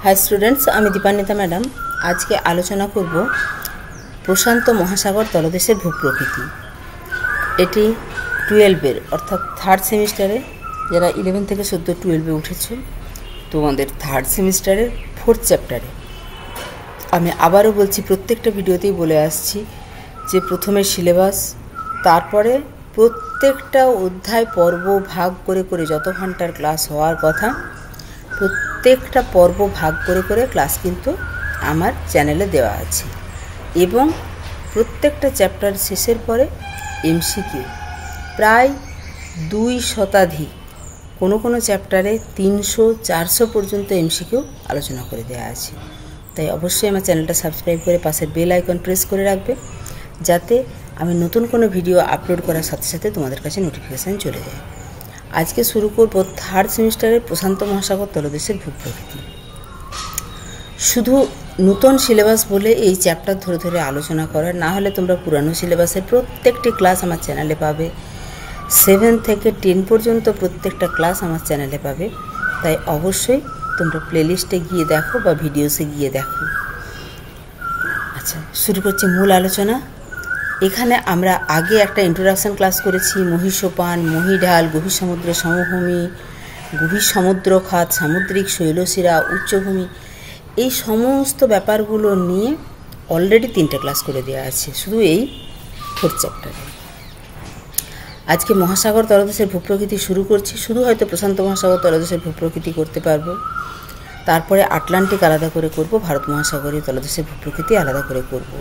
High students आमी Dipanwita madam आज के आलोचना करब प्रशांत महासागर तलदेशेर भूप्रकृति। एटी 12 अर्थात थार्ड सेमिस्टारे যারা 11 থেকে সদ্য 12 উঠেছো তোমাদের থার্ড সেমিস্টারের ফোর্থ চ্যাপ্টারে আমি আবারও বলছি, প্রত্যেকটা ভিডিওতেই বলে আসছি যে প্রথমে সিলেবাস, তারপরে প্রত্যেকটা অধ্যায় পর্ব ভাগ করে করে যত ঘন্টার ক্লাস হওয়ার কথা প্রত্যেকটা পর্ব ভাগ করে করে ক্লাস কিন্তু আমার চ্যানেলে দেওয়া আছে এবং প্রত্যেকটা চ্যাপ্টার শেষের পরে এমসিকিউ প্রায় 2 শতাধিক, কোনো চ্যাপ্টারে 300-400 পর্যন্ত এমসিকিউ আলোচনা করে দেওয়া আছে। তাই অবশ্যই আমার চ্যানেলটা সাবস্ক্রাইব করে পাশের বেল আইকন প্রেস করে রাখবে, যাতে আমি নতুন কোনো ভিডিও আপলোড করার সাথে সাথে তোমাদের কাছে নোটিফিকেশান চলে যায়। আজকে শুরু করব থার্ড সেমিস্টারের প্রশান্ত মহাসাগর তলদেশের ভূপ্রকৃতি। শুধু নতুন সিলেবাস বলে এই চ্যাপ্টার ধরে ধরে আলোচনা করার, না হলে তোমরা পুরানো সিলেবাসের প্রত্যেকটি ক্লাস আমার চ্যানেলে পাবে। 7 থেকে 10 পর্যন্ত প্রত্যেকটা ক্লাস আমার চ্যানেলে পাবে। তাই অবশ্যই তোমরা প্লেলিস্টে গিয়ে দেখো বা ভিডিওসে গিয়ে দেখো। আচ্ছা, শুরু করছি মূল আলোচনা। এখানে আমরা আগে একটা ইন্ট্রোডাকশন ক্লাস করেছি, মহীসোপান, মহীঢাল, গভীর সমুদ্রের সমভূমি, গভীর সমুদ্র খাত, সামুদ্রিক শৈলশিরা, উচ্চভূমি, এই সমস্ত ব্যাপারগুলো নিয়ে অলরেডি 3টে ক্লাস করে দেওয়া আছে শুধু এই ফোর্থ চ্যাপ্টারে। আজকে মহাসাগর তলদেশের ভূপ্রকৃতি শুরু করছি। শুধু হয়তো প্রশান্ত মহাসাগর তলদেশের ভূপ্রকৃতি করতে পারবো, তারপরে আটলান্টিক আলাদা করে করব, ভারত মহাসাগরীয় তলদেশের ভূপ্রকৃতি আলাদা করে করব।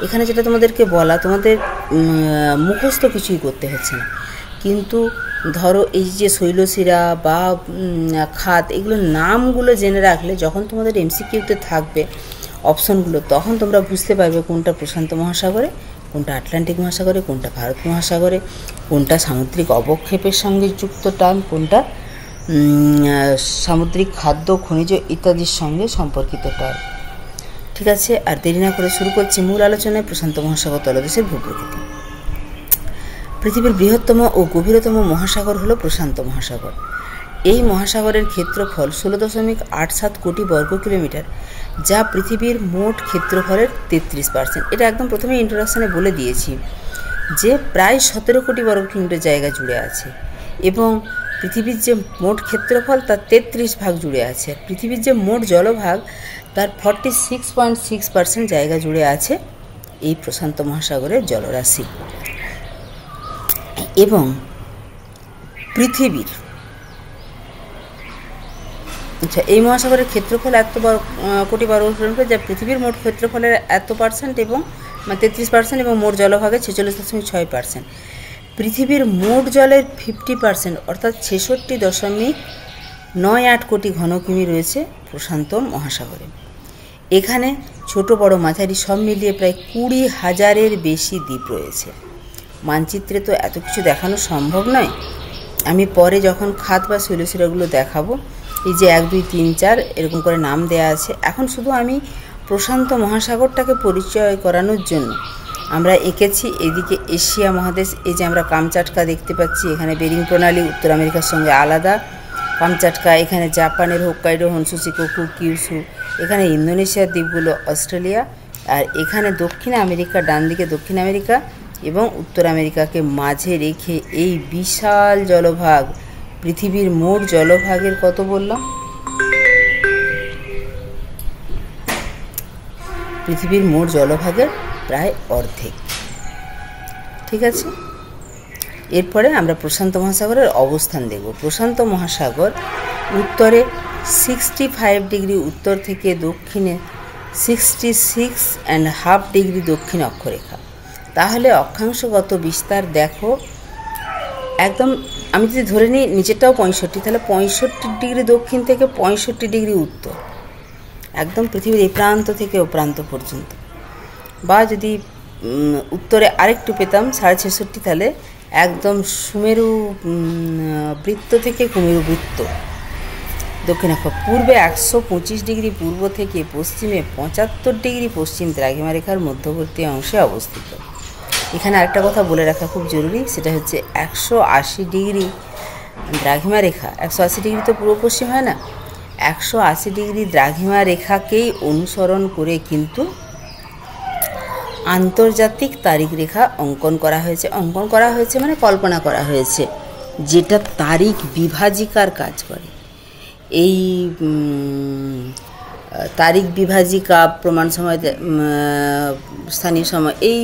এখানে যেটা তোমাদেরকে বলা, তোমাদের মুখস্থ কিছুই করতে হচ্ছে না, কিন্তু ধরো এই যে শৈলশিরা বা খাত, এগুলোর নামগুলো জেনে রাখলে যখন তোমাদের এমসিকিউতে থাকবে অপশনগুলো, তখন তোমরা বুঝতে পারবে কোনটা প্রশান্ত মহাসাগরে, কোনটা আটলান্টিক মহাসাগরে, কোনটা ভারত মহাসাগরে, কোনটা সামুদ্রিক অবক্ষেপের সঙ্গে যুক্ত টার্ম, কোনটা সামুদ্রিক খাদ্য, খনিজ ইত্যাদির সঙ্গে সম্পর্কিত টার্ম। ঠিক আছে, আর দেরি না করে শুরু করছি মূল আলোচনায়। প্রশান্ত মহাসাগর তলদেশের ভূপ্রকৃতি। পৃথিবীর বৃহত্তম ও গভীরতম মহাসাগর হলো প্রশান্ত মহাসাগর। এই মহাসাগরের ক্ষেত্রফল 16.87 কোটি বর্গ কিলোমিটার, যা পৃথিবীর মোট ক্ষেত্রফলের 33%। এটা একদম প্রথমে ইন্ট্রোডাকশনে বলে দিয়েছি যে প্রায় 17 কোটি বর্গ কিলোমিটার জায়গা জুড়ে আছে এবং পৃথিবীর যে মোট ক্ষেত্রফল তার 33 ভাগ জুড়ে আছে। পৃথিবীর যে মোট জলভাগ তার 46.6% জায়গা জুড়ে আছে এই প্রশান্ত মহাসাগরের জলরাশি। এবং পৃথিবীর এই মহাসাগরের ক্ষেত্রফল এত কোটি বর্গ কিলোমিটার, যা পৃথিবীর মোট ক্ষেত্রফলের এত পার্সেন্ট এবং 33% এবং মোট জলভাগের 46.6%। পৃথিবীর মোট জলের 50% অর্থাৎ 66.98 কোটি ঘনকিমি রয়েছে প্রশান্ত মহাসাগরে। এখানে ছোট বড় মাঝারি সব মিলিয়ে প্রায় 20,000-এর বেশি দ্বীপ রয়েছে। মানচিত্রে তো এত কিছু দেখানো সম্ভব নয়, আমি পরে যখন খাত বা শৈলশিরাগুলো দেখাবো, এই যে 1, 2, 3, 4 এরকম করে নাম দেয়া আছে। এখন শুধু আমি প্রশান্ত মহাসাগরটাকে পরিচয় করানোর জন্য আমরা এঁকেছি এদিকে এশিয়া মহাদেশ। এই যে আমরা কামচাটকা দেখতে পাচ্ছি, এখানে বেরিং প্রণালী উত্তর আমেরিকার সঙ্গে আলাদা, কামচাটকা, এখানে জাপানের হোক্কাইডো, হনসু, শিকোকু, কিউশু, এখানে ইন্দোনেশিয়ার দ্বীপগুলো, অস্ট্রেলিয়া, আর এখানে দক্ষিণ আমেরিকা, ডান দিকে দক্ষিণ আমেরিকা এবং উত্তর আমেরিকাকে মাঝে রেখে এই বিশাল জলভাগ। পৃথিবীর মোট জলভাগের কত বললাম? পৃথিবীর মোট জলভাগের প্রায় অর্ধেক। ঠিক আছে, এরপরে আমরা প্রশান্ত মহাসাগরের অবস্থান দেখব। প্রশান্ত মহাসাগর উত্তরে 65 ডিগ্রি উত্তর থেকে দক্ষিণে 66.5 ডিগ্রি দক্ষিণ অক্ষরেখা। তাহলে অক্ষাংশগত বিস্তার দেখো, একদম আমি যদি ধরে নিই নিচেরটাও 65, তাহলে 65 ডিগ্রি দক্ষিণ থেকে 65 ডিগ্রি উত্তর, একদম পৃথিবীর এই প্রান্ত থেকে ও প্রান্ত পর্যন্ত। বা যদি উত্তরে আরেকটু পেতাম 66.5, তাহলে একদম সুমেরু বৃত্ত থেকে কুমেরু বৃত্ত দক্ষিণ অক্ষ। পূর্বে 125 ডিগ্রি পূর্ব থেকে পশ্চিমে 75 ডিগ্রি পশ্চিম দ্রাঘিমা রেখার মধ্যবর্তী অংশে অবস্থিত। এখানে আরেকটা কথা বলে রাখা খুব জরুরি, সেটা হচ্ছে 180 ডিগ্রি দ্রাঘিমা রেখা। 180 ডিগ্রি তো পূর্ব পশ্চিম হয় না, 180 ডিগ্রি দ্রাঘিমা রেখাকেই অনুসরণ করে কিন্তু আন্তর্জাতিক তারিখ রেখা অঙ্কন করা হয়েছে মানে কল্পনা করা হয়েছে, যেটা তারিখ বিভাজিকার কাজ করে। এই তারিখ বিভাজিকা, প্রমাণ সময়, স্থানীয় সময়, এই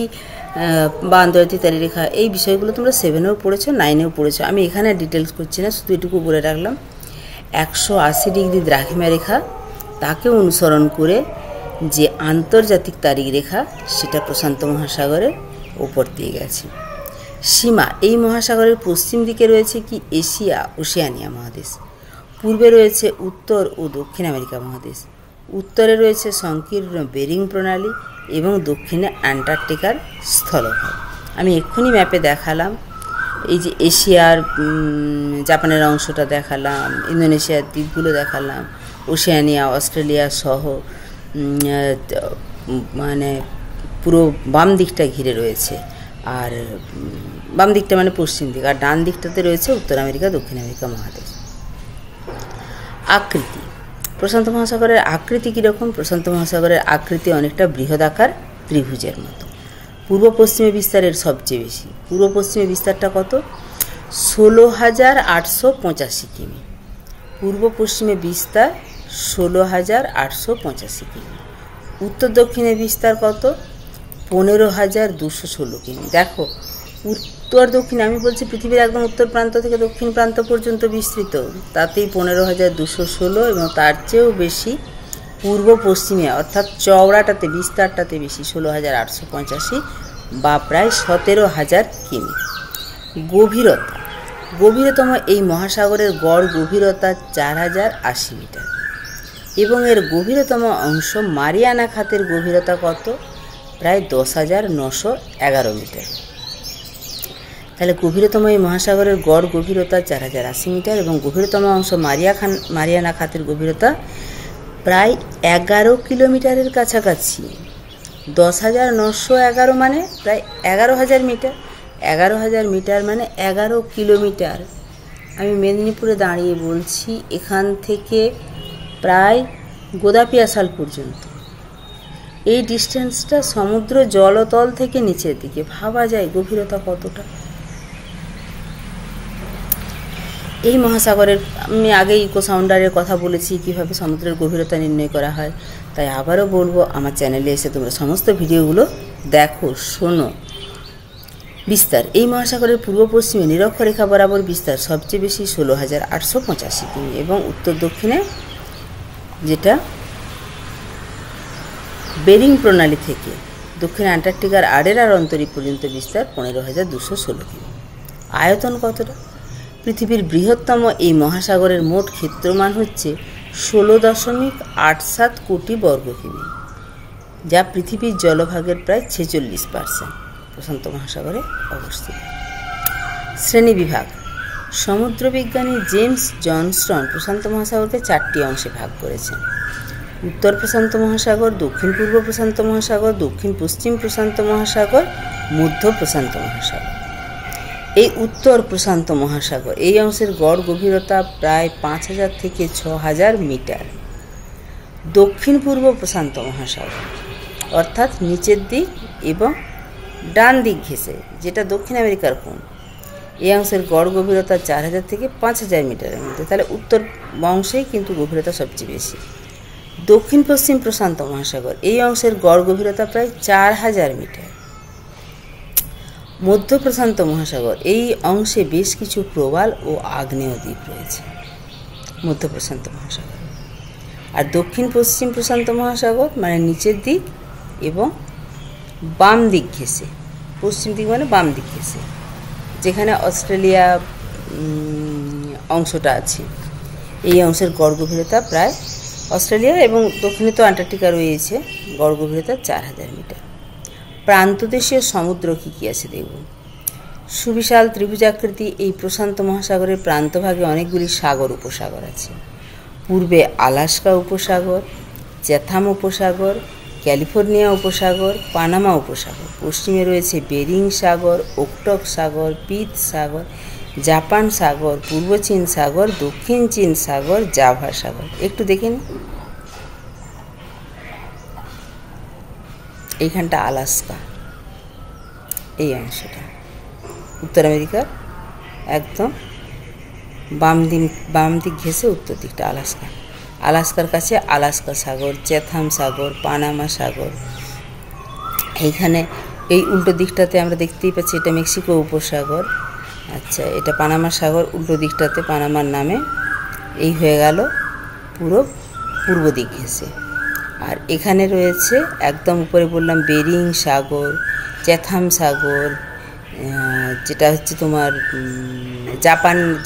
বা আন্তর্জাতিক তারিখ রেখা, এই বিষয়গুলো তোমরা 7-এও পড়েছো, 9-এও পড়েছো। আমি এখানে ডিটেলস করছি না, শুধু এটুকু বলে রাখলাম 180 ডিগ্রি দ্রাঘিমা রেখা, তাকে অনুসরণ করে যে আন্তর্জাতিক তারিখ রেখা সেটা প্রশান্ত মহাসাগরের ওপর দিয়ে গেছে। সীমা, এই মহাসাগরের পশ্চিম দিকে রয়েছে কি ওশেনিয়া মহাদেশ, পূর্বে রয়েছে উত্তর ও দক্ষিণ আমেরিকা মহাদেশ, উত্তরে রয়েছে সংকীর্ণ বেরিং প্রণালী এবং দক্ষিণে অ্যান্টার্কটিকার স্থলভাগ। আমি এক্ষুনি ম্যাপে দেখালাম, এই যে এশিয়ার জাপানের অংশটা দেখালাম, ইন্দোনেশিয়ার দ্বীপগুলো দেখালাম, ওশেনিয়া, অস্ট্রেলিয়া সহ মানে পুরো বাম দিকটা ঘিরে রয়েছে, আর বাম দিকটা মানে পশ্চিম দিক, আর ডান দিকটাতে রয়েছে উত্তর আমেরিকা, দক্ষিণ আমেরিকা মহাদেশ। আকৃতি, প্রশান্ত মহাসাগরের আকৃতি কীরকম? প্রশান্ত মহাসাগরের আকৃতি অনেকটা বৃহদাকার ত্রিভুজের মতো। পূর্ব পশ্চিমে বিস্তারের সবচেয়ে বেশি, পূর্ব পশ্চিমে বিস্তারটা কত? 16,885 কিমি। পূর্ব পশ্চিমে বিস্তার 16,885 কিমি। উত্তর দক্ষিণে বিস্তার কত? 15,216 কিমি। দেখো, উত্তর দক্ষিণে, আমি বলছি পৃথিবীর একদম উত্তর প্রান্ত থেকে দক্ষিণ প্রান্ত পর্যন্ত বিস্তৃত, তাতেই 15,216, এবং তার চেয়েও বেশি পূর্ব পশ্চিমে, অর্থাৎ চওড়াটাতে, বিস্তারটাতে বেশি, 16,885 বা প্রায় 17,000 কিমি। গভীরতা, গভীরতম এই মহাসাগরের গড় গভীরতা 4,080 মিটার, এবং এর গভীরতম অংশ মারিয়ানা খাতের গভীরতা কত? প্রায় 10,911 মিটার। তাহলে গভীরতম এই মহাসাগরের গড় গভীরতা 4,080 মিটার এবং গভীরতম অংশ মারিয়ানা খাতের গভীরতা প্রায় 11 কিলোমিটারের কাছাকাছি। 10,911 মানে প্রায় 11,000 মিটার। 11,000 মিটার মানে 11 কিলোমিটার। আমি মেদিনীপুরে দাঁড়িয়ে বলছি, এখান থেকে প্রায় গোদাপিয়াশাল পর্যন্ত এই ডিস্টেন্সটা সমুদ্র জলতল থেকে নিচের দিকে। ভাবা যায় গভীরতা কতটা। এই মহাসাগরের, আমি আগে ইকো সাউন্ডারের কথা বলেছি, কীভাবে সমুদ্রের গভীরতা নির্ণয় করা হয়, তাই আবারও বলবো, আমার চ্যানেলে এসে তোমরা সমস্ত ভিডিওগুলো দেখো, শোনো। বিস্তার, এই মহাসাগরের পূর্ব পশ্চিমে নিরক্ষরেখা বরাবর বিস্তার সবচেয়ে বেশি 16,885 কিমি, এবং উত্তর দক্ষিণে, যেটা বেরিং প্রণালী থেকে দক্ষিণ অ্যান্টার্কটিকার আড়ের আর অন্তরী পর্যন্ত বিস্তার 15,216 কিমি। আয়তন কতটা? পৃথিবীর বৃহত্তম এই মহাসাগরের মোট ক্ষেত্রমান হচ্ছে 16.87 কোটি বর্গ কিমি, যা পৃথিবীর জলভাগের প্রায় 46%। প্রশান্ত মহাসাগরে অবস্থিত। শ্রেণীবিভাগ, সমুদ্রবিজ্ঞানী জেমস জনস্টন প্রশান্ত মহাসাগরকে 4টি অংশে ভাগ করেছেন: উত্তর প্রশান্ত মহাসাগর, দক্ষিণ পূর্ব প্রশান্ত মহাসাগর, দক্ষিণ পশ্চিম প্রশান্ত মহাসাগর, মধ্য প্রশান্ত মহাসাগর। এই উত্তর প্রশান্ত মহাসাগর, এই অংশের গড় গভীরতা প্রায় 5,000 থেকে 6,000 মিটার। দক্ষিণ পূর্ব প্রশান্ত মহাসাগর, অর্থাৎ নিচের দিক এবং ডান দিক ঘেঁষে, যেটা দক্ষিণ আমেরিকার কোণ, এই অংশের গড় গভীরতা 4,000 থেকে 5,000 মিটারের মধ্যে। তাহলে উত্তর অংশেই কিন্তু গভীরতা সবচেয়ে বেশি। দক্ষিণ পশ্চিম প্রশান্ত মহাসাগর, এই অংশের গড় গভীরতা প্রায় 4,000 মিটার। মধ্য প্রশান্ত মহাসাগর, এই অংশে বেশ কিছু প্রবাল ও আগ্নেয় দ্বীপ রয়েছে মধ্য প্রশান্ত মহাসাগর। আর দক্ষিণ পশ্চিম প্রশান্ত মহাসাগর মানে নিচের দিক এবং বাম দিক ঘেঁষে, পশ্চিম দিক মানে বাম দিক ঘেঁষে, যেখানে অস্ট্রেলিয়া অংশটা আছে, এই অংশের গড় গভীরতা প্রায়, অস্ট্রেলিয়া এবং দক্ষিণে তো অ্যান্টার্কটিকা রয়েছে, গড় গভীরতা 4,000 মিটার। প্রান্তদেশীয় সমুদ্র কী কী আছে দেখব। সুবিশাল ত্রিভুজাকৃতি এই প্রশান্ত মহাসাগরের প্রান্তভাগে অনেকগুলি সাগর উপসাগর আছে। পূর্বে আলাস্কা উপসাগর, চ্যাথাম উপসাগর, ক্যালিফোর্নিয়া উপসাগর, পানামা উপসাগর। পশ্চিমে রয়েছে বেরিং সাগর, ওকটক সাগর, পিত সাগর, জাপান সাগর, পূর্ব চীন সাগর, দক্ষিণ চীন সাগর, জাভা সাগর। একটু দেখে নিন, এইখানটা আলাস্কা, এই অংশটা উত্তর আমেরিকার একদম বাম দিক ঘেঁষে উত্তর দিকটা আলাস্কা। আলাস্কার কাছে আলাস্কা সাগর, চ্যাথাম সাগর, পানামা সাগর। এইখানে এই উল্টো দিকটাতে আমরা দেখতেই পাচ্ছি এটা মেক্সিকো উপসাগর। আচ্ছা, এটা পানামা সাগর, উল্টো দিকটাতে পানামার নামে এই হয়ে গেল পুরো পূর্ব দিক ঘেঁষে। আর এখানে রয়েছে একদম উপরে বললাম বেরিং সাগর, চ্যাথাম সাগর, যেটা হচ্ছে তোমার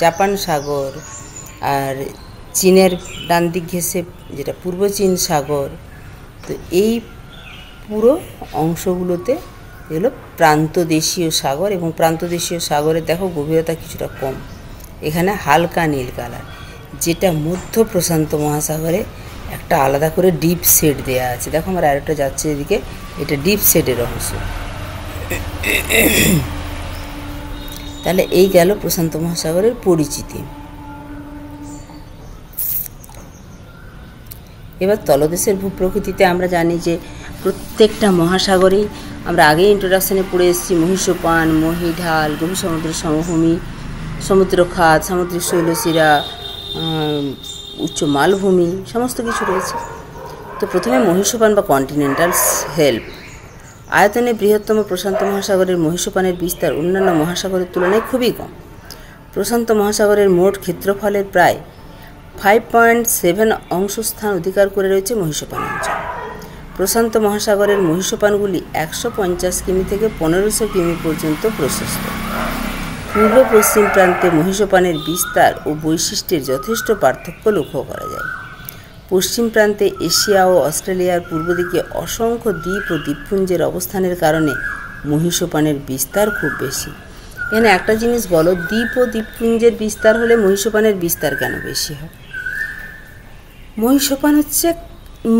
জাপান সাগর, আর চীনের ডান দিক ঘেঁষে যেটা পূর্ব চীন সাগর। তো এই পুরো অংশগুলোতে এগুলো প্রান্তদেশীয় সাগর, এবং প্রান্তদেশীয় সাগরে দেখো গভীরতা কিছুটা কম, এখানে হালকা নীল কালার, যেটা মধ্য প্রশান্ত মহাসাগরে একটা আলাদা করে ডিপ শেড দেওয়া আছে। দেখো আমার আরেকটা যাচ্ছে এদিকে, এটা ডিপ শেডের অংশ। তাহলে এই গেল প্রশান্ত মহাসাগরের পরিচিতি। এবার তলদেশের ভূপ্রকৃতিতে আমরা জানি যে প্রত্যেকটা মহাসাগরেই আমরা আগেই ইন্ট্রোডাকশনে পড়ে এসেছি মহীসোপান, মহীঢাল, গভীর সমুদ্রের সমভূমি, সমুদ্রখাত, সামুদ্রিক শৈলশিরা, উচ্চ মালভূমি, সমস্ত কিছু রয়েছে। তো প্রথমে মহীসোপান বা কন্টিনেন্টাল শেলফ। আয়তনে বৃহত্তম প্রশান্ত মহাসাগরের মহীসোপানের বিস্তার অন্যান্য মহাসাগরের তুলনায় খুবই কম। প্রশান্ত মহাসাগরের মোট ক্ষেত্রফলের প্রায় 5.7 অংশ স্থান অধিকার করে রয়েছে মহীসোপান অঞ্চল। প্রশান্ত মহাসাগরের মহীসোপানগুলি 150 কিমি থেকে 1500 কিমি পর্যন্ত প্রশস্ত। পূর্ব পশ্চিম প্রান্তে মহীসোপানের বিস্তার ও বৈশিষ্ট্যের যথেষ্ট পার্থক্য লক্ষ্য করা যায়। পশ্চিম প্রান্তে এশিয়া ও অস্ট্রেলিয়ার পূর্ব দিকে অসংখ্য দ্বীপ ও দ্বীপপুঞ্জের অবস্থানের কারণে মহীসোপানের বিস্তার খুব বেশি। এখানে একটা জিনিস বলো, দ্বীপ ও দ্বীপপুঞ্জের বিস্তার হলে মহীসোপানের বিস্তার কেন বেশি হয়? মহীসোপান হচ্ছে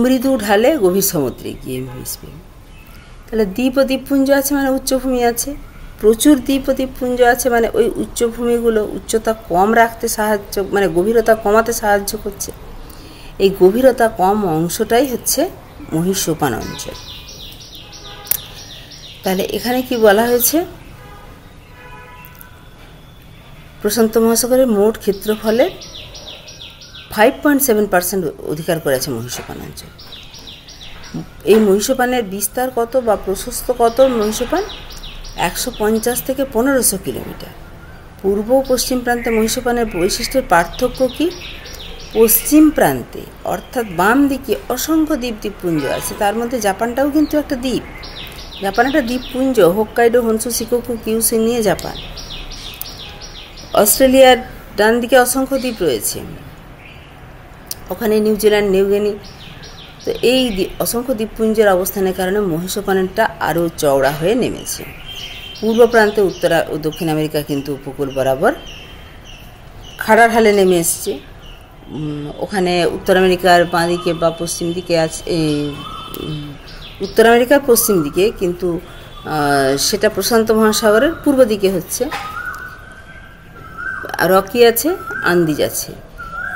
মৃদু ঢালে গভীর সমুদ্রে গিয়ে মিশবে। তাহলে দ্বীপ ও দ্বীপপুঞ্জ আছে মানে উচ্চভূমি আছে, প্রচুর দ্বীপ ও দ্বীপপুঞ্জ আছে মানে ওই উচ্চভূমিগুলো উচ্চতা কম রাখতে সাহায্য, মানে গভীরতা কমাতে সাহায্য করছে। এই গভীরতা কম অংশটাই হচ্ছে মহীসোপান অঞ্চল। তাহলে এখানে কি বলা হয়েছে? প্রশান্ত মহাসাগরের মোট ক্ষেত্রফলের 5.7% অধিকার করেছে মহীসোপান অঞ্চল। এই মহীসোপানের বিস্তার কত বা প্রশস্ত কত? মহীসোপান 150 থেকে 1500 কিলোমিটার। পূর্ব ও পশ্চিম প্রান্তে মহীসোপানের বৈশিষ্ট্যের পার্থক্য কি? পশ্চিম প্রান্তে অর্থাৎ বাম দিকে অসংখ্য দ্বীপ দ্বীপপুঞ্জ আছে, তার মধ্যে জাপানটাও কিন্তু একটা দ্বীপ। জাপান একটা দ্বীপপুঞ্জ, হোক্কাইডো, হনসু, শিকোকু, কিউশু নিয়ে জাপান। অস্ট্রেলিয়ার ডান দিকে অসংখ্য দ্বীপ রয়েছে, ওখানে নিউজিল্যান্ড, নিউগিনি। তো এই অসংখ্য দ্বীপপুঞ্জের অবস্থানের কারণে মহীসোপানটা আরও চওড়া হয়ে নেমেছে। পূর্ব প্রান্তে উত্তর ও দক্ষিণ আমেরিকা কিন্তু উপকূল বরাবর খাড়া ঢালে নেমে এসছে। ওখানে উত্তর আমেরিকার বাঁ দিকে বা পশ্চিম দিকে আছে, উত্তর আমেরিকার পশ্চিম দিকে, কিন্তু সেটা প্রশান্ত মহাসাগরের পূর্ব দিকে হচ্ছে। রকি আছে, আন্দিজ আছে।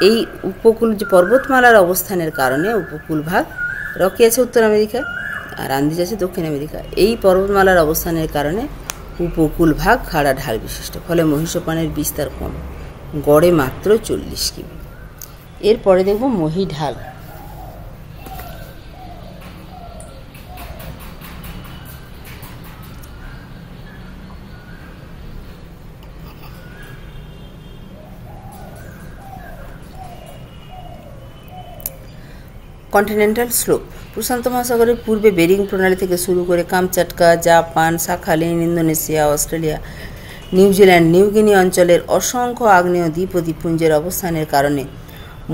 এই উপকূল যে পর্বতমালার অবস্থানের কারণে উপকূল ভাগ, রকি আছে উত্তর আমেরিকা আর আন্দিজ আছে দক্ষিণ আমেরিকা। এই পর্বতমালার অবস্থানের কারণে উপকূল ভাগ খাড়া ঢাল বিশিষ্ট, ফলে মহীসোপানের বিস্তার কম, গড়ে মাত্র 40 কিমি। এরপরে দেখব মহীঢাল। Continental slope. প্রশান্ত মহাসাগরের পূর্বে বেরিং প্রণালী থেকে শুরু করে Kamchatka, Japan, Sakhalin, Indonesia, Australia, New Zealand, New Guinea অঞ্চলের অসংখ্য আগ্নেয় দ্বীপ ও দ্বীপপুঞ্জের অবস্থানের কারণে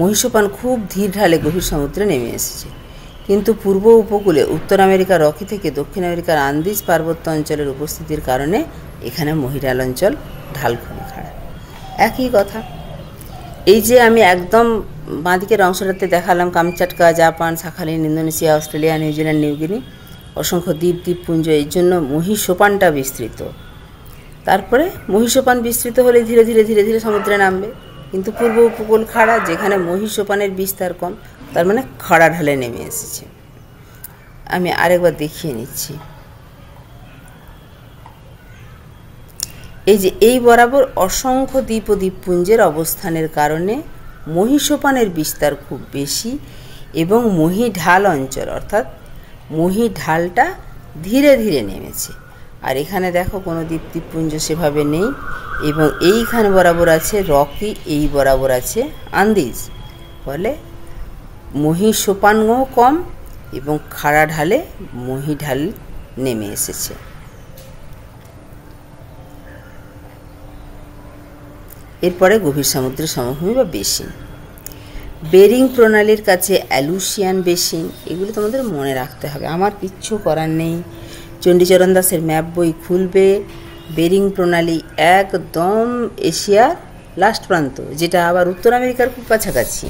মহীসোপান খুব ধীর ঢালে গভীর সমুদ্রে নেমে এসেছে। কিন্তু পূর্ব উপকূলে উত্তর আমেরিকার রকি থেকে দক্ষিণ আমেরিকার আন্দিজ পার্বত্য অঞ্চলের উপস্থিতির কারণে এখানে মহীঢাল অঞ্চল ঢাল খুবই খাড়া। একই কথা, এই যে আমি একদম বাঁদিকের অংশটাতে দেখালাম Kamchatka, Japan, Sakhalin, Indonesia, Australia, New Zealand, New Guinea, অসংখ্য দ্বীপ দ্বীপপুঞ্জ, এর জন্য মহীসোপানটা বিস্তৃত। তারপরে মহীসোপান বিস্তৃত হলে ধীরে ধীরে ধীরে ধীরে সমুদ্রে নামবে। কিন্তু পূর্ব উপকূল খাড়া, যেখানে মহীসোপানের বিস্তার কম, তার মানে খাড়া ঢালে নেমে এসেছে। আমি আরেকবার দেখিয়ে নিচ্ছি। এই যে এই বরাবর অসংখ্য দ্বীপ ও দ্বীপপুঞ্জের অবস্থানের কারণে মহীসোপানের বিস্তার খুব বেশি এবং মহীঢাল অঞ্চল অর্থাৎ মহীঢালটা ধীরে ধীরে নেমেছে। আর এখানে দেখো কোনো দ্বীপপুঞ্জ সেভাবে নেই এবং এইখানে বরাবর আছে রকি, এই বরাবর আছে আন্দিজ, ফলে মহীসোপানও কম এবং খাড়া ঢালে মহীঢাল নেমে এসেছে। এরপরে গভীর সমুদ্রের সমভূমি বা বেসিন। বেরিং প্রণালীর কাছে অ্যালুসিয়ান বেসিন, এগুলো তোমাদের মনে রাখতে হবে, আমার কিচ্ছু করার নেই। চণ্ডীচরণ দাসের ম্যাপ বই খুলবে, বেরিং প্রণালী একদম এশিয়ার লাস্ট প্রান্ত, যেটা আবার উত্তর আমেরিকার খুব কাছাকাছি,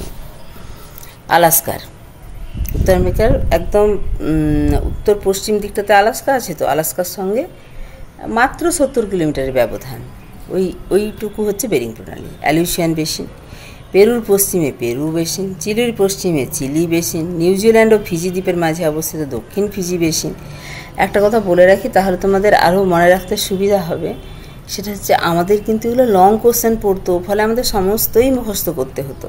আলাস্কার। উত্তর আমেরিকার একদম উত্তর পশ্চিম দিকটাতে আলাস্কা আছে, তো আলাস্কার সঙ্গে মাত্র 70 কিলোমিটারের ব্যবধান, ওইটুকু হচ্ছে বেরিং প্রণালী। অ্যালুসিয়ান বেসিন। পেরুর পশ্চিমে পেরু বেসিন, চিলির পশ্চিমে চিলি বেসিন, নিউজিল্যান্ড ও ফিজি দ্বীপের মাঝে অবস্থিত দক্ষিণ ফিজি বেসিন। একটা কথা বলে রাখি, তাহলে তোমাদের আরও মনে রাখতে সুবিধা হবে, সেটা হচ্ছে আমাদের কিন্তু এগুলো লং কোশ্চেন পড়তো, ফলে আমাদের সমস্তই মুখস্থ করতে হতো,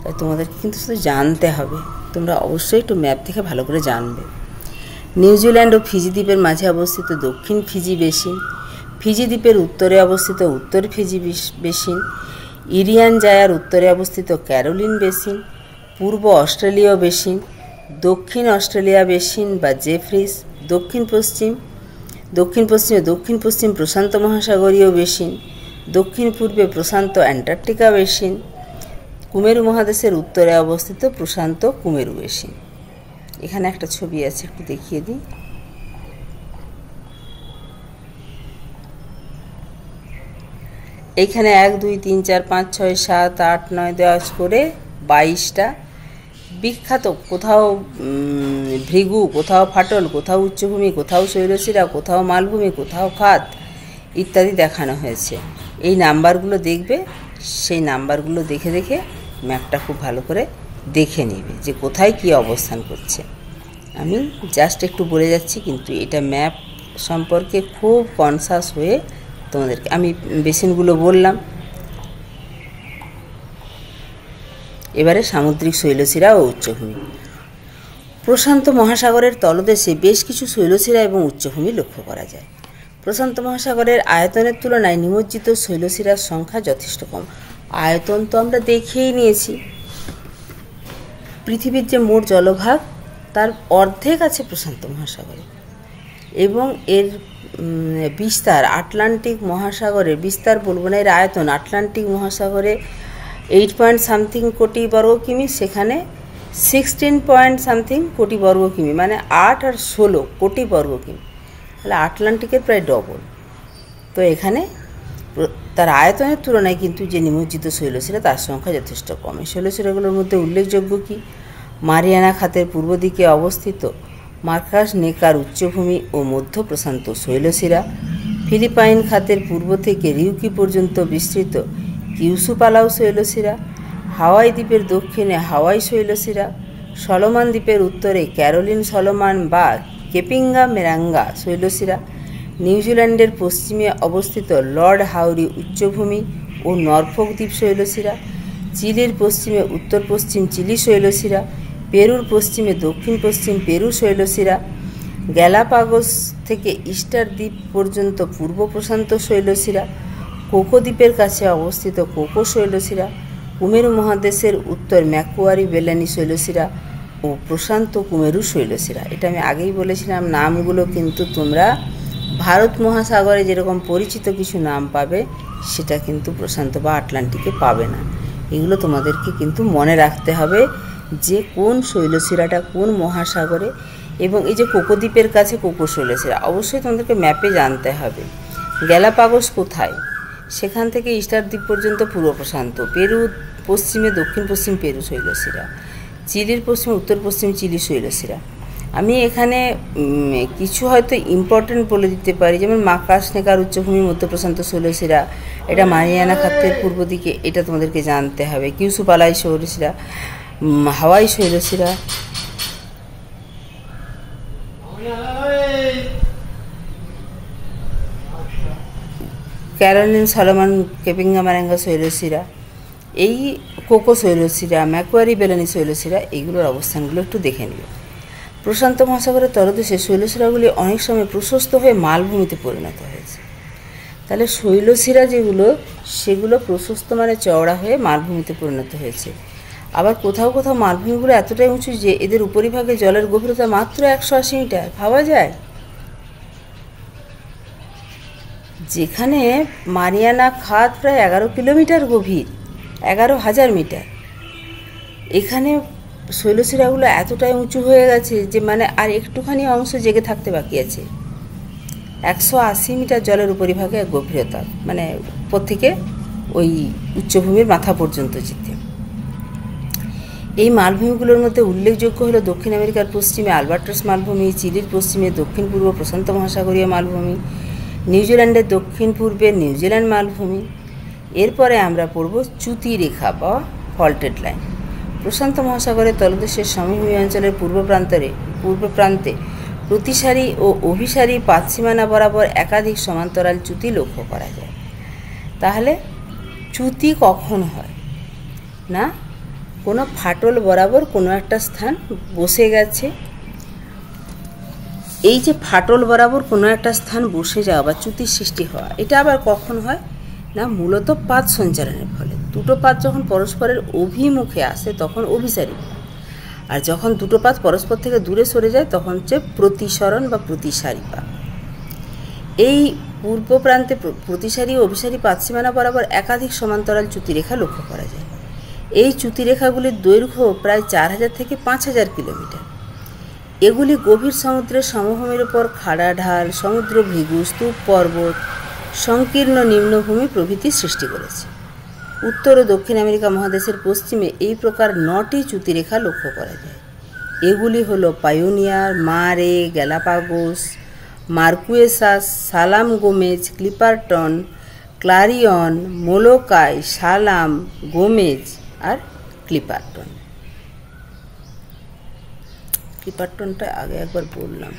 তাই তোমাদেরকে কিন্তু শুধু জানতে হবে। তোমরা অবশ্যই একটু ম্যাপ দেখে ভালো করে জানবে। নিউজিল্যান্ড ও ফিজি দ্বীপের মাঝে অবস্থিত দক্ষিণ ফিজি বেসিন, ফিজি দ্বীপের উত্তরে অবস্থিত উত্তর ফিজি বেসিন, ইরিয়ান জায়ার উত্তরে অবস্থিত ক্যারোলিন বেসিন, পূর্ব অস্ট্রেলীয় বেসিন, দক্ষিণ অস্ট্রেলিয়া বেসিন বা জেফ্রিস, দক্ষিণ পশ্চিম প্রশান্ত মহাসাগরীয় বেসিন, দক্ষিণ পূর্বে প্রশান্ত অ্যান্টার্কটিকা বেসিন, কুমেরু মহাদেশের উত্তরে অবস্থিত প্রশান্ত কুমেরু বেসিন। এখানে একটা ছবি আছে, একটু দেখিয়ে দিই। এইখানে 1 2 3 4 5 6 7 8 9 দেওয়া করে 22টা বিখ্যাত, কোথাও ভৃগু, কোথাও ফাটল, কোথাও উচ্চভূমি, কোথাও শৈলশিরা, কোথাও মালভূমি, কোথাও খাত ইত্যাদি দেখানো হয়েছে। এই নাম্বারগুলো দেখবে, সেই নাম্বারগুলো দেখে দেখে ম্যাপটা খুব ভালো করে দেখে নেবে যে কোথায় কী অবস্থান করছে। আমি জাস্ট একটু বলে যাচ্ছি, কিন্তু এটা ম্যাপ সম্পর্কে খুব কনসাস হয়ে তোমাদেরকে আমি বেসিনগুলো বললাম। এবারে সামুদ্রিক শৈলশিরা ও উচ্চভূমি। প্রশান্ত মহাসাগরের তলদেশে বেশ কিছু শৈলশিরা এবং উচ্চভূমি লক্ষ্য করা যায়। প্রশান্ত মহাসাগরের আয়তনের তুলনায় নিমজ্জিত শৈলশিরার সংখ্যা যথেষ্ট কম। আয়তন তো আমরা দেখেই নিয়েছি, পৃথিবীর যে মোট জলভাগ তার অর্ধেক আছে প্রশান্ত মহাসাগরে, এবং এর বিস্তার আটলান্টিক মহাসাগরের বিস্তার বলবো না, এর আয়তন আটলান্টিক মহাসাগরে 8 কোটি বর্গ কিমি, সেখানে 16 কোটি বর্গ কিমি, মানে 8 আর 16 কোটি বর্গ কিমি, তাহলে আটলান্টিকের প্রায় ডবল। তো এখানে তার আয়তনের তুলনায় কিন্তু যে নিমজ্জিত শৈলশিরা তার সংখ্যা যথেষ্ট কম। এই শৈলশিরাগুলোর মধ্যে উল্লেখযোগ্য কি? মারিয়ানা খাতের পূর্ব দিকে অবস্থিত মার্কাস নেকার উচ্চভূমি ও মধ্য প্রশান্ত শৈলশিরা, ফিলিপাইন খাতের পূর্ব থেকে রিউকি পর্যন্ত বিস্তৃত কিউসু পালাউ শৈলশিরা, হাওয়াই দ্বীপের দক্ষিণে হাওয়াই শৈলশিরা, সলোমন দ্বীপের উত্তরে ক্যারোলিন সলোমন বা কেপিঙ্গা মেরাঙ্গা শৈলশিরা, নিউজিল্যান্ডের পশ্চিমে অবস্থিত লর্ড হাউরি উচ্চভূমি ও নরফোক দ্বীপ শৈলশিরা, চিলির পশ্চিমে উত্তর পশ্চিম চিলি শৈলশিরা, পেরুর পশ্চিমে দক্ষিণ পশ্চিম পেরু শৈলশিরা, গ্যালাপাগোস থেকে ইস্টার দ্বীপ পর্যন্ত পূর্ব প্রশান্ত শৈলশিরা, কোকো দ্বীপের কাছে অবস্থিত কোকো শৈলশিরা, কুমেরু মহাদেশের উত্তর ম্যাকুয়ারি বেলানি শৈলশিরা ও প্রশান্ত কুমেরু শৈলশিরা। এটা আমি আগেই বলেছিলাম, নামগুলো কিন্তু তোমরা ভারত মহাসাগরে যেরকম পরিচিত কিছু নাম পাবে, সেটা কিন্তু প্রশান্ত বা আটলান্টিকে পাবে না। এগুলো তোমাদেরকে কিন্তু মনে রাখতে হবে যে কোন শৈলশিরাটা কোন মহাসাগরে, এবং এই যে কোকো দ্বীপের কাছে কোকো শৈলশিরা অবশ্যই তোমাদেরকে ম্যাপে জানতে হবে। গ্যালাপাগোস কোথায়? সেখান থেকে ইস্টার দ্বীপ পর্যন্ত পূর্ব প্রশান্ত, পেরু পশ্চিমে দক্ষিণ পশ্চিম পেরু শৈলশিরা, চিলির পশ্চিমে উত্তর পশ্চিম চিলি শৈলশিরা, আমি এখানে কিছু হয়তো ইম্পর্টেন্ট বলে দিতে পারি, যেমন মাকাসনেকার উচ্চভূমি মধ্য প্রশান্ত শৈলশিরা, এটা মারিয়ানা খাতের পূর্ব দিকে, এটা তোমাদেরকে জানতে হবে। কিউসুপালাই শৈলশিরা, হাওয়াই শৈলশিরা, ক্যারোলিন সলোমন কেপিঙ্গামারেঙ্গা শৈলশিরা, এই কোকো শৈলশিরা, ম্যাকুয়ারি বেলানি শৈলশিরা, এইগুলোর অবস্থানগুলো একটু দেখে নিও। প্রশান্ত মহাসাগরের তলদেশে শৈলশিরাগুলি অনেক সময় প্রশস্ত হয়ে মালভূমিতে পরিণত হয়েছে। তাহলে শৈলশিরা যেগুলো, সেগুলো প্রশস্ত মানে চওড়া হয়ে মালভূমিতে পরিণত হয়েছে। আবার কোথাও কোথাও মালভূমিগুলো এতটাই উঁচু যে এদের উপরিভাগে জলের গভীরতা মাত্র 180 মিটার। ভাবা যায়? যেখানে মারিয়ানা খাত প্রায় 11 কিলোমিটার গভীর, 11,000 মিটার, এখানে শৈলশিরাগুলো এতটাই উঁচু হয়ে গেছে যে মানে আর একটুখানি অংশ জেগে থাকতে বাকি আছে। 180 মিটার জলের উপরিভাগে গভীরতা, মানে উপর থেকে ওই উচ্চভূমির মাথা পর্যন্ত যেতে। এই মালভূমিগুলোর মধ্যে উল্লেখযোগ্য হলো দক্ষিণ আমেরিকার পশ্চিমে আলবার্টাস মালভূমি, চিলির পশ্চিমে দক্ষিণ পূর্ব প্রশান্ত মহাসাগরীয় মালভূমি, নিউজিল্যান্ডের দক্ষিণ পূর্বে নিউজিল্যান্ড মালভূমি। এরপরে আমরা পড়ব চ্যুতি রেখা বা ফল্টেড লাইন। প্রশান্ত মহাসাগরের তলদেশের সমভূমি অঞ্চলের পূর্ব প্রান্তে প্রতিসারি ও অভিসারী পাতসীমানা বরাবর একাধিক সমান্তরাল চ্যুতি লক্ষ্য করা যায়। তাহলে চ্যুতি কখন হয় না, কোনো ফাটল বরাবর কোনো একটা স্থান বসে গেছে। এই যে ফাটল বরাবর কোনো একটা স্থান বসে যাওয়া বা চ্যুতির সৃষ্টি হওয়া, এটা আবার কখন হয় না, মূলত পাত সঞ্চালনের ফলে। দুটো পাত যখন পরস্পরের অভিমুখে আসে তখন অভিসারী, আর যখন দুটো পাত পরস্পর থেকে দূরে সরে যায় তখন হচ্ছে প্রতিসরণ বা প্রতিসারী পাত। এই পূর্ব প্রান্তে প্রতিসারী ও অভিসারী পাতসীমানা বরাবর একাধিক সমান্তরাল চ্যুতিরেখা লক্ষ্য করা যায়। এই চ্যুতিরেখাগুলির দৈর্ঘ্য প্রায় 4000 থেকে 5000 কিলোমিটার। এগুলি গভীর সমুদ্রের সমভূমির ওপর খাড়া ঢাল, সমুদ্র ভৃগু, স্তূপ পর্বত, সংকীর্ণ নিম্নভূমি প্রভৃতি সৃষ্টি করেছে। উত্তর ও দক্ষিণ আমেরিকা মহাদেশের পশ্চিমে এই প্রকার 9টি চ্যুতিরেখা লক্ষ্য করা যায়। এগুলি হল পায়োনিয়ার, মারে, গ্যালাপাগোস, মার্কুয়েসাস, সালাম গোমেজ, ক্লিপারটন, ক্লারিয়ন, মোলোকাই, সালাম, গোমেজ আর ক্লিপারটন। ক্লিপারটনটা আগে একবার বললাম।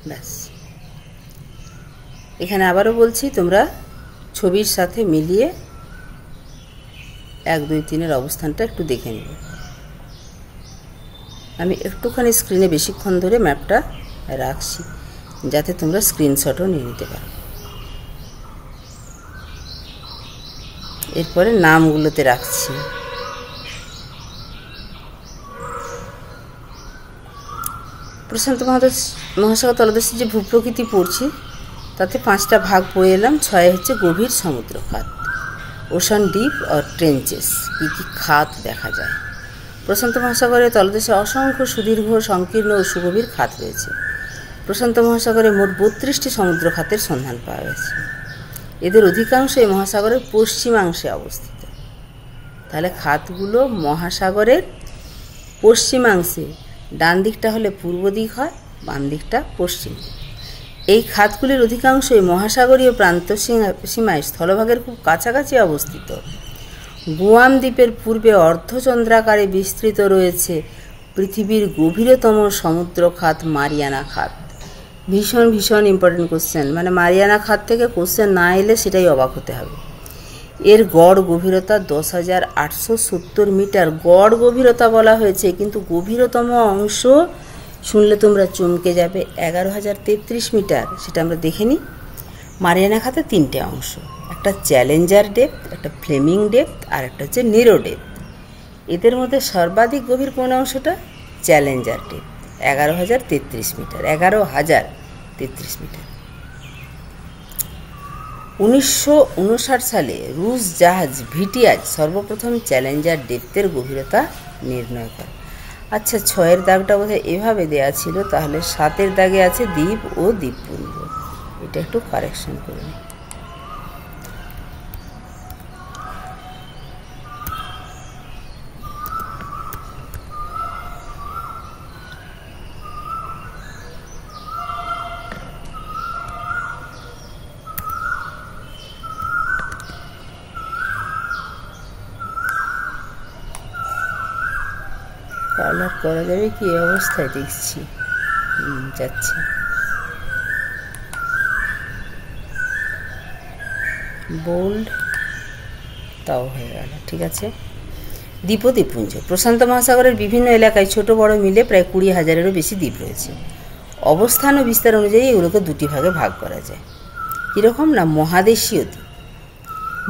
ব্যাস, এখানে আবারও বলছি, তোমরা ছবির সাথে মিলিয়ে 1, 2, 3-এর অবস্থানটা একটু দেখে নেবে। আমি একটুখানি স্ক্রিনে বেশিক্ষণ ধরে ম্যাপটা রাখছি যাতে তোমরা স্ক্রিনশটও নিয়ে নিতে পারো। এরপরে নামগুলোতে রাখছি। প্রশান্ত মহাসাগর তলদেশে যে ভূপ্রকৃতি পড়ছি তাতে 5টা ভাগ বয়ে এলাম। 6 হচ্ছে গভীর সমুদ্র খাত, ওশান ডিপ আর ট্রেঞ্চেস, কী কী খাত দেখা যায়। প্রশান্ত মহাসাগরের তলদেশে অসংখ্য সুদীর্ঘ, সংকীর্ণ ও সুগভীর খাত রয়েছে। প্রশান্ত মহাসাগরে মোট 32টি সমুদ্র খাতের সন্ধান পাওয়া গেছে। এদের অধিকাংশ এই মহাসাগরের পশ্চিমাংশে অবস্থিত। তাহলে খাতগুলো মহাসাগরের পশ্চিমাংশে, ডান দিকটা হলে পূর্ব দিক হয়, বাম দিকটা পশ্চিম। এই খাতগুলির অধিকাংশই মহাসাগরীয় প্রান্ত সীমায় স্থলভাগের খুব কাছাকাছি অবস্থিত। গুয়াম দ্বীপের পূর্বে অর্ধচন্দ্রাকারে বিস্তৃত রয়েছে পৃথিবীর গভীরতম সমুদ্র খাত মারিয়ানা খাত। ভীষণ ভীষণ ইম্পর্টেন্ট কোশ্চেন, মানে মারিয়ানা খাত থেকে কোশ্চেন না এলে সেটাই অবাক হতে হবে। এর গড় গভীরতা 10,870 মিটার। গড় গভীরতা বলা হয়েছে, কিন্তু গভীরতম অংশ শুনলে তোমরা চমকে যাবে, 11,033 মিটার। সেটা আমরা দেখে নিই। মারিয়ানা খাতে 3টে অংশ, একটা চ্যালেঞ্জার ডেপথ, একটা ফ্লেমিং ডেপথ আর একটা হচ্ছে নিরো ডেপথ। এদের মধ্যে সর্বাধিক গভীর কোন অংশটা? Challenger depth, 11,033 metre. 11,033 মিটার। 1959 সালে রুশ জাহাজ ভিটিয়াজ সর্বপ্রথম চ্যালেঞ্জার ডেপথের গভীরতা নির্ণয় করে। আচ্ছা, 6-এর দাগটা বোধহয় এভাবে দেওয়া ছিল, তাহলে 7-এর দাগে আছে দ্বীপ ও দ্বীপপুঞ্জ। এটা একটু কারেকশন করে নিই। কালার করা যাবে কি অবস্থায় দেখছি যাচ্ছে। বোল্ড তাও হয়ে গেল, ঠিক আছে। দ্বীপ ও দ্বীপপুঞ্জ। প্রশান্ত মহাসাগরের বিভিন্ন এলাকায় ছোট বড় মিলে প্রায় 20,000-এরও বেশি দ্বীপ রয়েছে। অবস্থান ও বিস্তার অনুযায়ী এগুলোকে দুটি ভাগে ভাগ করা যায়। কীরকম না, মহাদেশীয় দ্বীপ।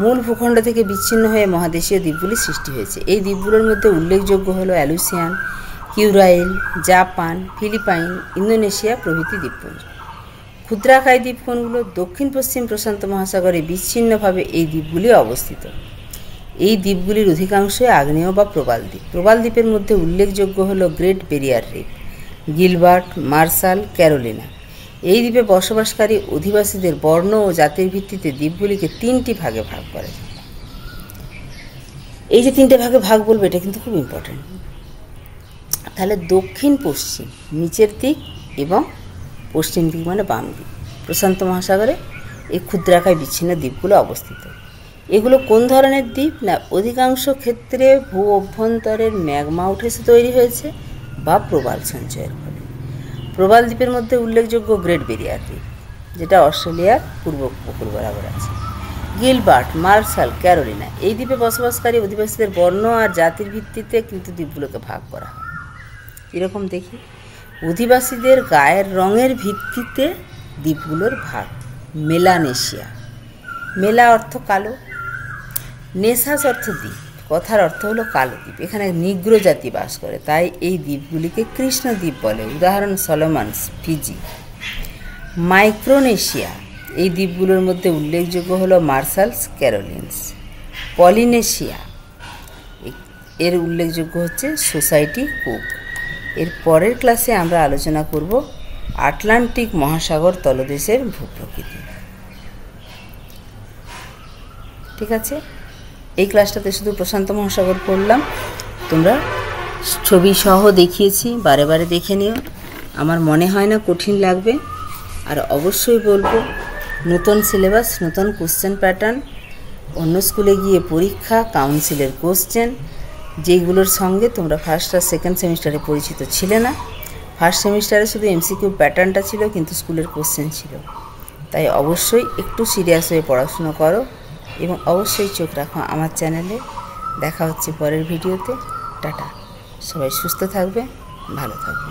মূল ভূখণ্ড থেকে বিচ্ছিন্ন হয়ে মহাদেশীয় দ্বীপগুলি সৃষ্টি হয়েছে। এই দ্বীপগুলোর মধ্যে উল্লেখযোগ্য হল অ্যালুসিয়ান, কিউরাইল, জাপান, ফিলিপাইন, ইন্দোনেশিয়া প্রভৃতি দ্বীপপুঞ্জ। ক্ষুদ্রাকায় দ্বীপকণগুলো দক্ষিণ পশ্চিম প্রশান্ত মহাসাগরে বিচ্ছিন্নভাবে এই দ্বীপগুলি অবস্থিত। এই দ্বীপগুলির অধিকাংশই আগ্নেয় বা প্রবাল দ্বীপ। প্রবাল দ্বীপের মধ্যে উল্লেখযোগ্য হল Great Barrier Reef, Gilbert, Marshall, Carolina. এই দ্বীপে বসবাসকারী অধিবাসীদের বর্ণ ও জাতির ভিত্তিতে দ্বীপগুলিকে 3টি ভাগে ভাগ করা যায়। এই যে 3টে ভাগে ভাগ বলবো, এটা কিন্তু খুব ইম্পর্টেন্ট। তাহলে দক্ষিণ পশ্চিম নিচের দিক এবং পশ্চিম দিক মানে বাম দিক প্রশান্ত মহাসাগরে এই ক্ষুদ্রাকায় বিচ্ছিন্ন দ্বীপগুলো অবস্থিত। এগুলো কোন ধরনের দ্বীপ না, অধিকাংশ ক্ষেত্রে ভূ অভ্যন্তরের ম্যাগমা উঠে এসে তৈরি হয়েছে বা প্রবাল সঞ্চয়ের ফলে। প্রবাল দ্বীপের মধ্যে উল্লেখযোগ্য গ্রেট ব্যারিয়ার দ্বীপ, যেটা অস্ট্রেলিয়ার পূর্ব উপকূল বরাবর আছে, গিলবার্ট, মার্শাল, ক্যারোলিনা। এই দ্বীপে বসবাসকারী অধিবাসীদের বর্ণ আর জাতির ভিত্তিতে কিন্তু দ্বীপগুলোকে ভাগ করা হয়। এরকম দেখি, অধিবাসীদের গায়ের রঙের ভিত্তিতে দ্বীপগুলোর ভাগ। মেলানেশিয়া, মেলা অর্থ কালো, নেশাস অর্থ দ্বীপ, কথার অর্থ হলো কালো দ্বীপ। এখানে নিগ্র জাতি বাস করে, তাই এই দ্বীপগুলিকে কৃষ্ণ দ্বীপ বলে। উদাহরণ সলোমনস, ফিজি। মাইক্রোনেশিয়া, এই দ্বীপগুলোর মধ্যে উল্লেখযোগ্য হলো মার্শালস, ক্যারোলিনস। পলিনেশিয়া, এর উল্লেখযোগ্য হচ্ছে সোসাইটি কুক। এর পরের ক্লাসে আমরা আলোচনা করব আটলান্টিক মহাসাগর তলদেশের ভূপ্রকৃতি। ঠিক আছে, এই ক্লাসটাতে শুধু প্রশান্ত মহাসাগর পড়লাম, তোমরা ছবি সহ দেখিয়েছি, বারে বারে দেখে নিও। আমার মনে হয় না কঠিন লাগবে। আর অবশ্যই বলবো, নতুন সিলেবাস, নতুন কোশ্চেন প্যাটার্ন, অন্য স্কুলে গিয়ে পরীক্ষা, কাউন্সিলের কোশ্চেন, যেইগুলোর সঙ্গে তোমরা ফার্স্ট আর সেকেন্ড সেমিস্টারে পরিচিত ছিলে না। ফার্স্ট সেমিস্টারে শুধু এমসিকিউ প্যাটার্নটা ছিল, কিন্তু স্কুলের কোশ্চেন ছিল। তাই অবশ্যই একটু সিরিয়াস হয়ে পড়াশুনো করো এবং অবশ্যই চোখ রাখো আমার চ্যানেলে। দেখা হচ্ছে পরের ভিডিওতে। টাটা, সবাই সুস্থ থাকবে, ভালো থাকবে।